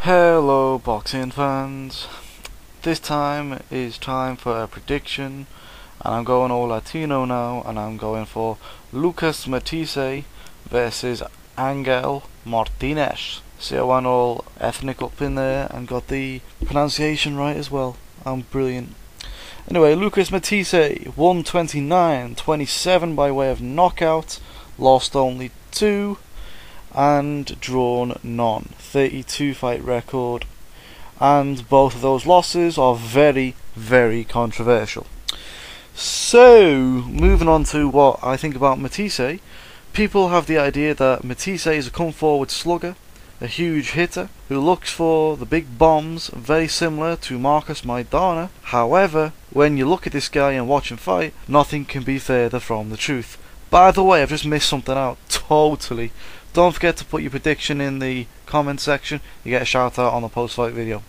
Hello boxing fans, this time is time for a prediction and I'm going all Latino now and I'm going for Lucas Matthysse versus Angel Martinez. See, I went all ethnic up in there and got the pronunciation right as well. I'm brilliant. Anyway, Lucas Matthysse won 29-27 by way of knockout, lost only 2 and drawn none. 32 fight record, and both of those losses are very, very controversial. So, moving on to what I think about Matthysse. People have the idea that Matthysse is a come forward slugger, a huge hitter who looks for the big bombs, very similar to Marcus Maidana. However, when you look at this guy and watch him fight, nothing can be further from the truth. By the way, I've just missed something out totally. Don't forget to put your prediction in the comment section. You get a shout out on the post fight video.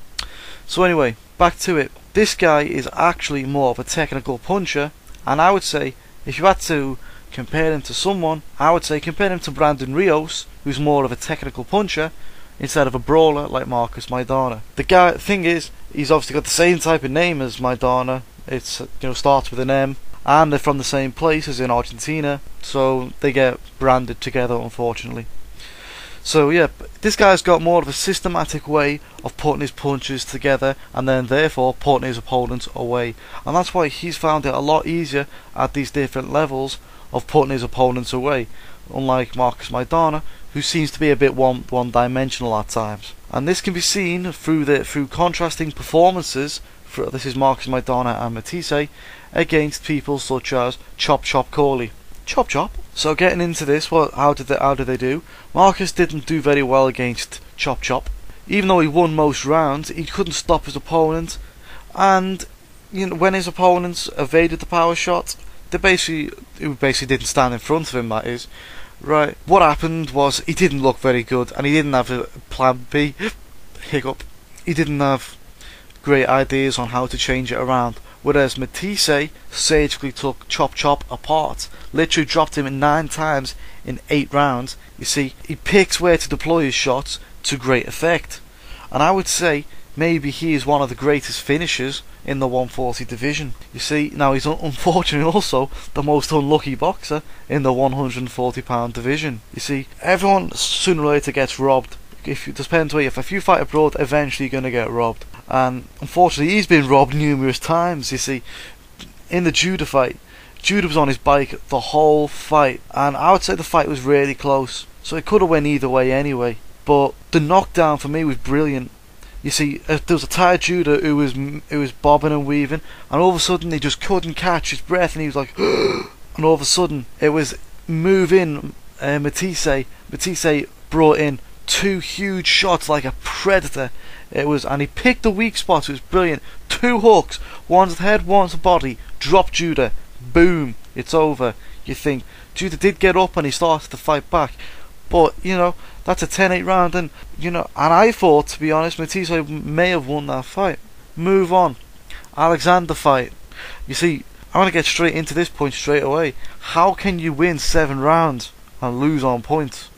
So anyway, back to it. This guy is actually more of a technical puncher, and I would say if you had to compare him to someone, I would say compare him to Brandon Rios, who's more of a technical puncher instead of a brawler like Marcus Maidana. The thing is, he's obviously got the same type of name as Maidana. It's starts with an M, and they're from the same place as in Argentina, so they get branded together, unfortunately. So yeah, this guy's got more of a systematic way of putting his punches together and then therefore putting his opponents away, and that's why he's found it a lot easier at these different levels of putting his opponents away, unlike Marcus Maidana, who seems to be a bit one-dimensional at times. And this can be seen through contrasting performances. This is Marcus Maidana and Matthysse against people such as Chop Chop Corley. Chop Chop. So getting into this, how did they do? Marcus didn't do very well against Chop Chop. Even though he won most rounds, he couldn't stop his opponent, and when his opponents evaded the power shot, he basically didn't stand in front of him. That is right. What happened was he didn't look very good, and he didn't have a plan B. Hiccup. He didn't have great ideas on how to change it around. Whereas Matthysse sagely took Chop Chop apart, literally dropped him 9 times in 8 rounds. You see, he picks where to deploy his shots to great effect, and I would say maybe he is one of the greatest finishers in the 140 division. You see, now he's unfortunately also the most unlucky boxer in the 140 pound division. You see, everyone sooner or later gets robbed. If you fight abroad, eventually you're going to get robbed. And unfortunately he's been robbed numerous times. You see, in the Judah fight, Judah was on his bike the whole fight, and I would say the fight was really close, so it could have went either way anyway. But the knockdown for me was brilliant. You see, there was a tired Judah who was bobbing and weaving, and all of a sudden he just couldn't catch his breath, and he was like and all of a sudden it was move in Matthysse brought in 2 huge shots like a predator. And he picked the weak spots. It was brilliant. 2 hooks, one's the head, one's the body. Drop Judah, boom, it's over. You think Judah did get up and he started to fight back, but that's a 10-8 round, and I thought, to be honest, Matthysse may have won that fight. Move on. Alexander fight. You see, I want to get straight into this point straight away. How can you win 7 rounds and lose on points?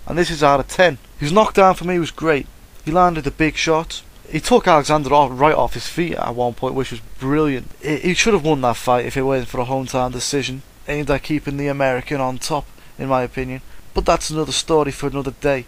And this is out of 10. His knockdown for me was great. He landed a big shot. He took Alexander right off his feet at one point, which was brilliant. He should have won that fight if it weren't for a hometown decision aimed at keeping the American on top, in my opinion. But that's another story for another day.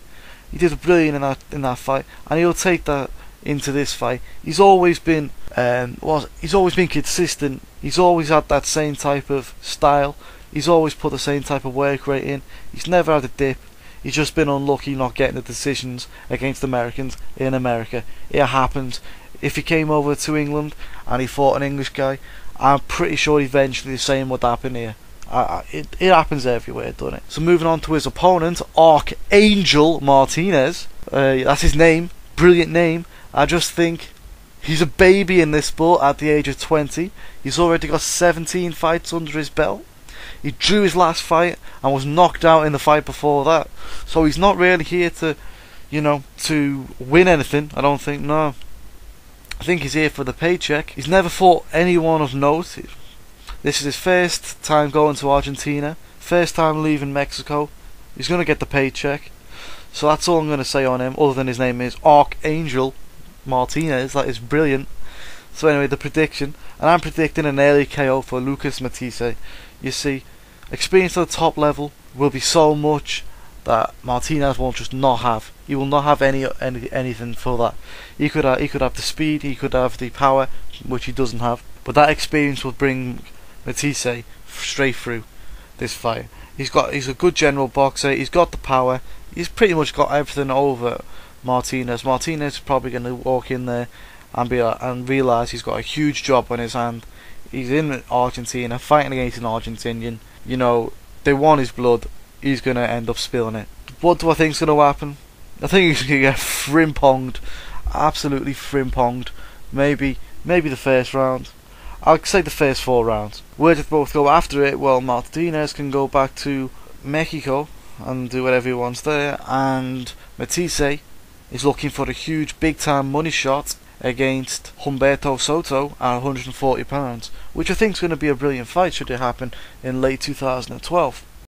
He did brilliant in that fight, and he'll take that into this fight. He's always been consistent. He's always had that same type of style. He's always put the same type of work rate in. He's never had a dip. He's just been unlucky not getting the decisions against Americans in America. It happens. If he came over to England and he fought an English guy, I'm pretty sure eventually the same would happen here. It happens everywhere, doesn't it? So moving on to his opponent, Archangel Martinez. That's his name. Brilliant name. I just think he's a baby in this sport at the age of 20. He's already got 17 fights under his belt. He drew his last fight and was knocked out in the fight before that. So he's not really here to win anything, I don't think, no. I think he's here for the paycheck. He's never fought anyone of note. This is his first time going to Argentina, first time leaving Mexico. He's going to get the paycheck. So that's all I'm going to say on him, other than his name is Archangel Martinez. That is brilliant. So anyway, the prediction, and I'm predicting an early KO for Lucas Matthysse. You see, experience at the top level will be so much that Martinez will just not have. He will not have anything for that. He could have the speed, he could have the power, which he doesn't have. But that experience will bring Matthysse straight through this fight. He's a good general boxer. He's got the power. He's pretty much got everything over Martinez. Martinez is probably going to walk in there and realise he's got a huge job on his hand. He's in Argentina, fighting against an Argentinian. You know, they want his blood. He's going to end up spilling it. What do I think is going to happen? I think he's going to get frimponged. Absolutely frimponged. Maybe the first round. I'd say the first 4 rounds. Where did both go after it? Well, Martinez can go back to Mexico and do whatever he wants there. And Matthysse is looking for a huge big time money shot against Humberto Soto at £140, which I think is going to be a brilliant fight should it happen in late 2012.